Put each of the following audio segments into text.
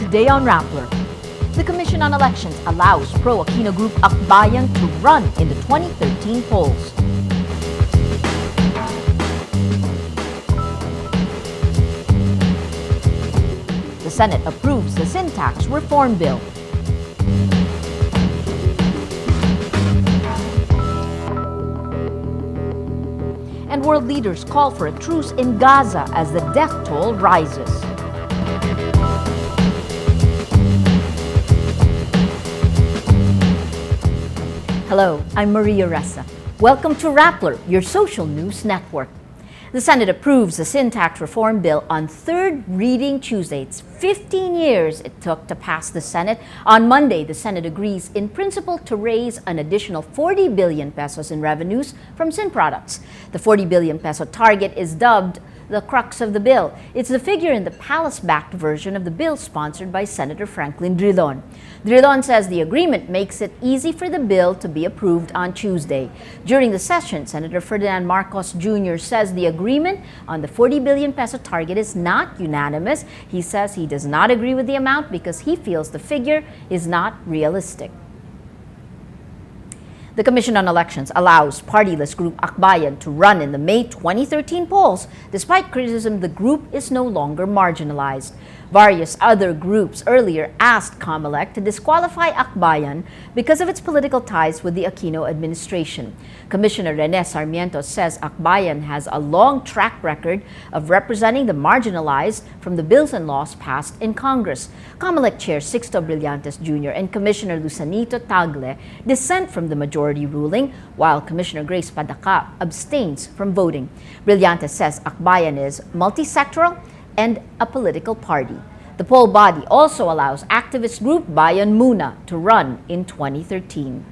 Today on Rappler, the Commission on Elections allows pro-Aquino group Akbayan to run in the 2013 polls. The Senate approves the sin tax reform bill. And world leaders call for a truce in Gaza as the death toll rises. Hello, I'm Maria Ressa. Welcome to Rappler, your social news network. The Senate approves the sin tax reform bill on third reading Tuesday. It's 15 years it took to pass the Senate. On Monday, the Senate agrees in principle to raise an additional 40 billion pesos in revenues from sin products. The 40 billion peso target is dubbed the crux of the bill. It's the figure in the palace-backed version of the bill sponsored by Senator Franklin Drilon. Drilon says the agreement makes it easy for the bill to be approved on Tuesday. During the session, Senator Ferdinand Marcos Jr. says the agreement on the 40 billion peso target is not unanimous. He says he does not agree with the amount because he feels the figure is not realistic. The Commission on Elections allows partyless group Akbayan to run in the May 2013 polls, despite criticism the group is no longer marginalized. Various other groups earlier asked COMELEC to disqualify Akbayan because of its political ties with the Aquino administration. Commissioner Rene Sarmiento says Akbayan has a long track record of representing the marginalized from the bills and laws passed in Congress. COMELEC Chair Sixto Brillantes Jr. and Commissioner Lusanito Tagle dissent from the majority ruling, while Commissioner Grace Padaka abstains from voting. Brillantes says Akbayan is multi-sectoral and a political party. The poll body also allows activist group Bayan Muna to run in 2013.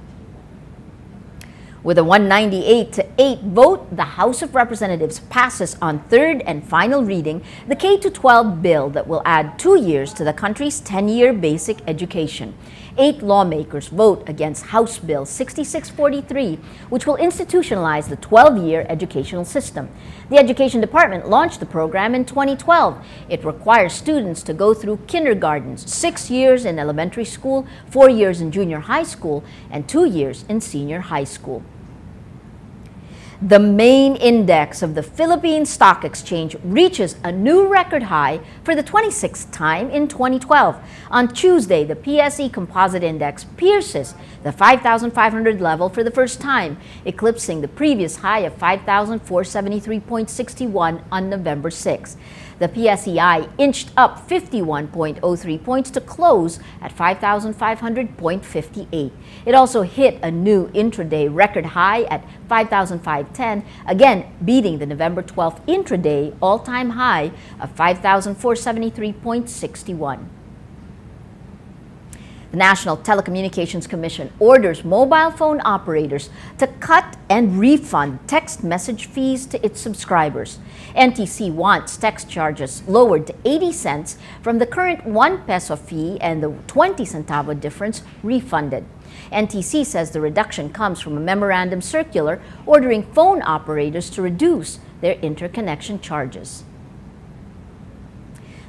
With a 198-8 vote, the House of Representatives passes on third and final reading the K-12 bill that will add 2 years to the country's 10-year basic education. 8 lawmakers vote against House Bill 6643, which will institutionalize the 12-year educational system. The Education Department launched the program in 2012. It requires students to go through kindergartens, 6 years in elementary school, 4 years in junior high school, and 2 years in senior high school. The main index of the Philippine Stock Exchange reaches a new record high for the 26th time in 2012. On Tuesday, the PSE Composite Index pierces the 5,500 level for the first time, eclipsing the previous high of 5,473.61 on November 6. The PSEI inched up 51.03 points to close at 5,500.58. It also hit a new intraday record high at 5,510, again beating the November 12th intraday all-time high of 5,473.61. The National Telecommunications Commission orders mobile phone operators to cut and refund text message fees to its subscribers. NTC wants text charges lowered to 80 cents from the current 1 peso fee and the 20 centavo difference refunded. NTC says the reduction comes from a memorandum circular ordering phone operators to reduce their interconnection charges.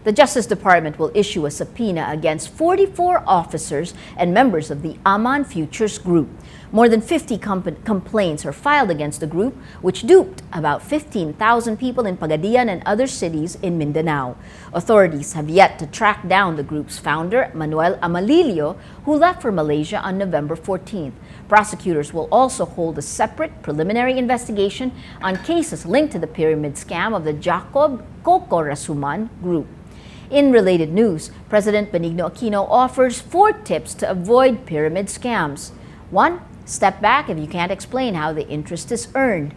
The Justice Department will issue a subpoena against 44 officers and members of the Aman Futures Group. More than 50 complaints are filed against the group, which duped about 15,000 people in Pagadian and other cities in Mindanao. Authorities have yet to track down the group's founder, Manuel Amalilio, who left for Malaysia on November 14th. Prosecutors will also hold a separate preliminary investigation on cases linked to the pyramid scam of the Jacob Coco Rasuman group. In related news, President Benigno Aquino offers 4 tips to avoid pyramid scams. 1. Step back if you can't explain how the interest is earned.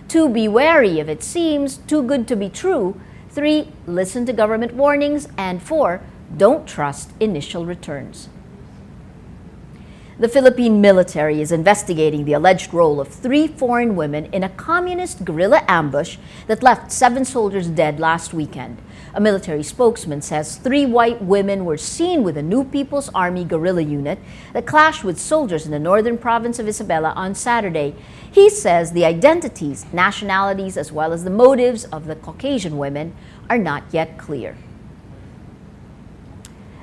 2. Be wary if it seems too good to be true. 3. Listen to government warnings. And 4. Don't trust initial returns. The Philippine military is investigating the alleged role of 3 foreign women in a communist guerrilla ambush that left 7 soldiers dead last weekend. A military spokesman says 3 white women were seen with a New People's Army guerrilla unit that clashed with soldiers in the northern province of Isabela on Saturday. He says the identities, nationalities, as well as the motives of the Caucasian women are not yet clear.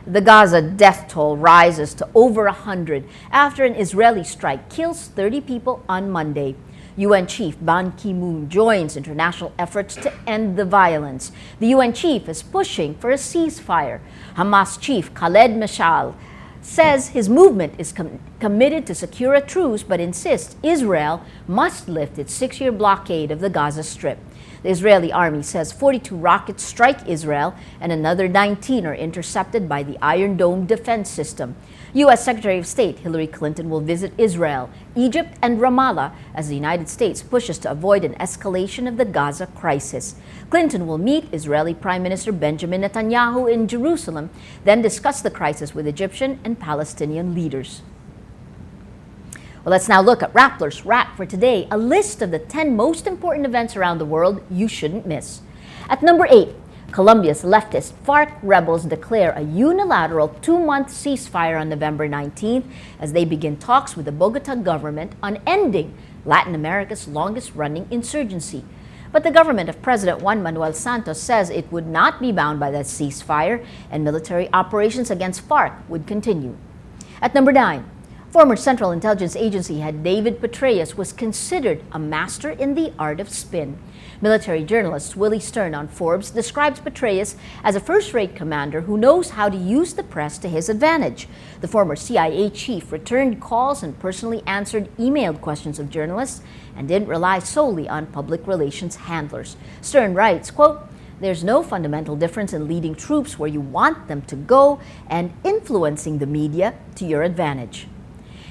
The Gaza death toll rises to over 100 after an Israeli strike kills 30 people on Monday. UN Chief Ban Ki-moon joins international efforts to end the violence. The UN chief is pushing for a ceasefire. Hamas chief Khaled Mashal says his movement is committed to secure a truce but insists Israel must lift its 6-year blockade of the Gaza Strip. The Israeli army says 42 rockets strike Israel and another 19 are intercepted by the Iron Dome defense system. U.S. Secretary of State Hillary Clinton will visit Israel, Egypt, and Ramallah as the United States pushes to avoid an escalation of the Gaza crisis. Clinton will meet Israeli Prime Minister Benjamin Netanyahu in Jerusalem, then discuss the crisis with Egyptian and Palestinian leaders. Well, let's now look at Rappler's Wrap for today, a list of the 10 most important events around the world you shouldn't miss. At number 8, Colombia's leftist FARC rebels declare a unilateral 2-month ceasefire on November 19th as they begin talks with the Bogota government on ending Latin America's longest-running insurgency. But the government of President Juan Manuel Santos says it would not be bound by that ceasefire and military operations against FARC would continue. At number 9, former Central Intelligence Agency head David Petraeus was considered a master in the art of spin. Military journalist Willie Stern on Forbes describes Petraeus as a first-rate commander who knows how to use the press to his advantage. The former CIA chief returned calls and personally answered emailed questions of journalists and didn't rely solely on public relations handlers. Stern writes, quote, "There's no fundamental difference in leading troops where you want them to go and influencing the media to your advantage."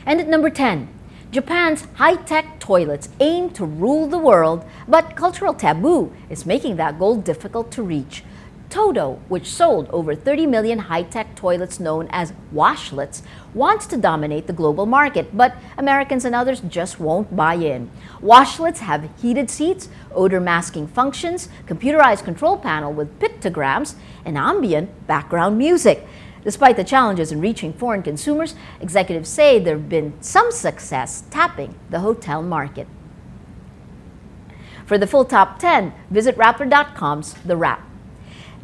And at number 10, Japan's high-tech toilets aim to rule the world, but cultural taboo is making that goal difficult to reach. Toto, which sold over 30 million high-tech toilets known as washlets, wants to dominate the global market, but Americans and others just won't buy in. Washlets have heated seats, odor-masking functions, computerized control panel with pictograms, and ambient background music. Despite the challenges in reaching foreign consumers, executives say there have been some success tapping the hotel market. For the full top 10, visit Rappler.com's The Wrap.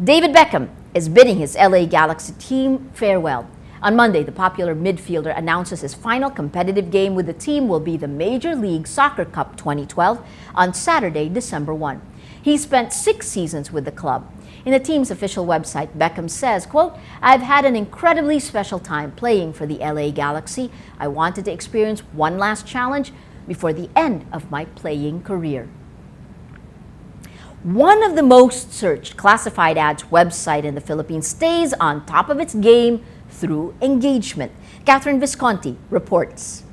David Beckham is bidding his LA Galaxy team farewell. On Monday, the popular midfielder announces his final competitive game with the team will be the Major League Soccer Cup 2012 on Saturday, December 1. He spent 6 seasons with the club. In the team's official website, Beckham says, quote, "I've had an incredibly special time playing for the LA Galaxy. I wanted to experience one last challenge before the end of my playing career." One of the most searched classified ads website in the Philippines stays on top of its game through engagement. Catherine Visconti reports.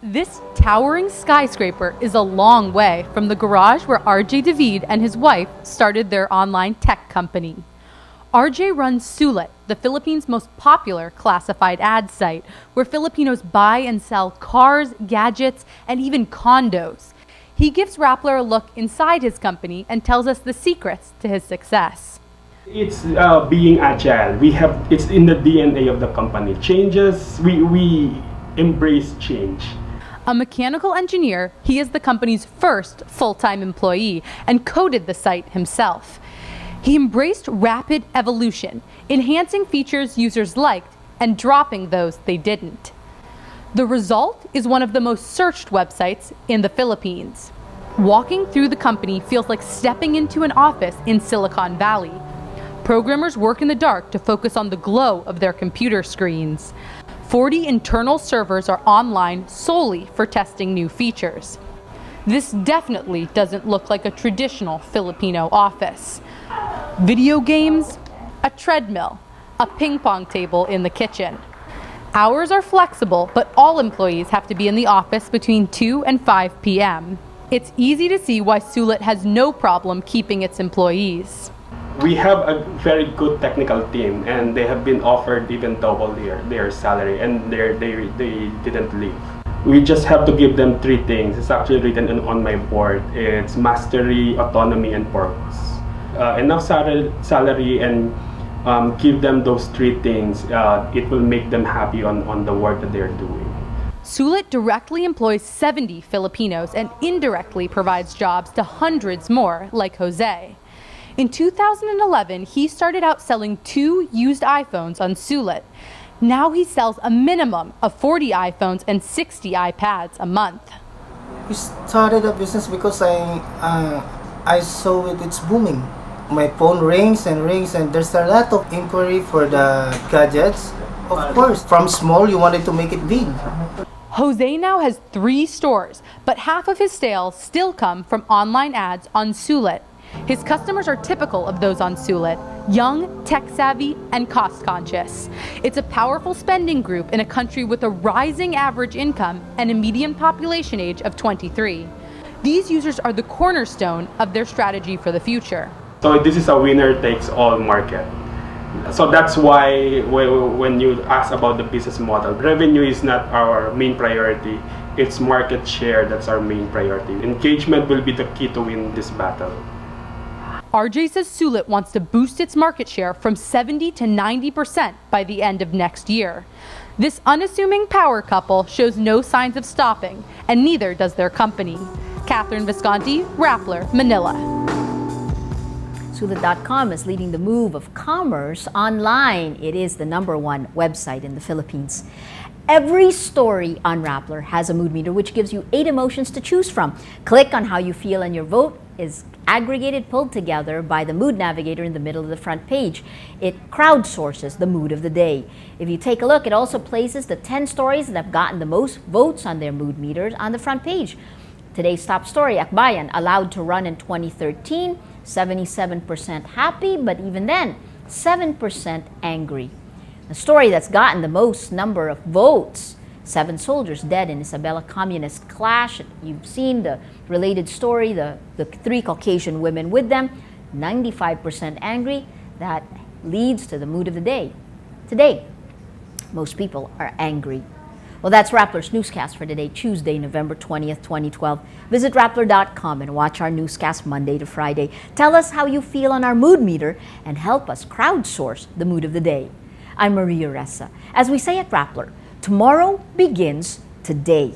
This towering skyscraper is a long way from the garage where RJ David and his wife started their online tech company. RJ runs Sulit, the Philippines' most popular classified ad site, where Filipinos buy and sell cars, gadgets, and even condos. He gives Rappler a look inside his company and tells us the secrets to his success. It's being agile. It's in the DNA of the company. Changes, we embrace change. A mechanical engineer, he is the company's first full-time employee and coded the site himself. He embraced rapid evolution, enhancing features users liked and dropping those they didn't. The result is one of the most searched websites in the Philippines. Walking through the company feels like stepping into an office in Silicon Valley. Programmers work in the dark to focus on the glow of their computer screens. 40 internal servers are online solely for testing new features. This definitely doesn't look like a traditional Filipino office. Video games, a treadmill, a ping pong table in the kitchen. Hours are flexible, but all employees have to be in the office between 2 and 5 p.m. It's easy to see why Sulit has no problem keeping its employees. We have a very good technical team, and they have been offered even double their salary, and they didn't leave. We just have to give them 3 things. It's actually written on my board. It's mastery, autonomy, and purpose. Enough salary and give them those 3 things. It will make them happy on the work that they're doing. Sulit directly employs 70 Filipinos and indirectly provides jobs to hundreds more like Jose. In 2011, he started out selling 2 used iPhones on Sulit. Now he sells a minimum of 40 iPhones and 60 iPads a month. We started a business because I saw it's booming. My phone rings and rings, and there's a lot of inquiry for the gadgets. Of course, from small, you wanted to make it big. Jose now has 3 stores, but half of his sales still come from online ads on Sulit. His customers are typical of those on Sulit: young, tech-savvy, and cost-conscious. It's a powerful spending group in a country with a rising average income and a median population age of 23. These users are the cornerstone of their strategy for the future. So this is a winner-takes-all market. So that's why when you ask about the business model, revenue is not our main priority. It's market share that's our main priority. Engagement will be the key to win this battle. RJ says Sulit wants to boost its market share from 70 to 90% by the end of next year. This unassuming power couple shows no signs of stopping, and neither does their company. Catherine Visconti, Rappler, Manila. Sulit.com is leading the move of commerce online. It is the #1 website in the Philippines. Every story on Rappler has a mood meter which gives you 8 emotions to choose from. Click on how you feel and your vote is aggregated, pulled together by the mood navigator in the middle of the front page. It crowdsources the mood of the day. If you take a look, it also places the 10 stories that have gotten the most votes on their mood meters on the front page. Today's top story, Akbayan, allowed to run in 2013, 77% happy, but even then, 7% angry. The story that's gotten the most number of votes, 7 soldiers dead in Isabela communist clash. You've seen the related story, the 3 Caucasian women with them, 95% angry. That leads to the mood of the day. Today, most people are angry. Well, that's Rappler's Newscast for today, Tuesday, November 20th, 2012. Visit Rappler.com and watch our newscast Monday to Friday. Tell us how you feel on our mood meter and help us crowdsource the mood of the day. I'm Maria Ressa. As we say at Rappler, tomorrow begins today.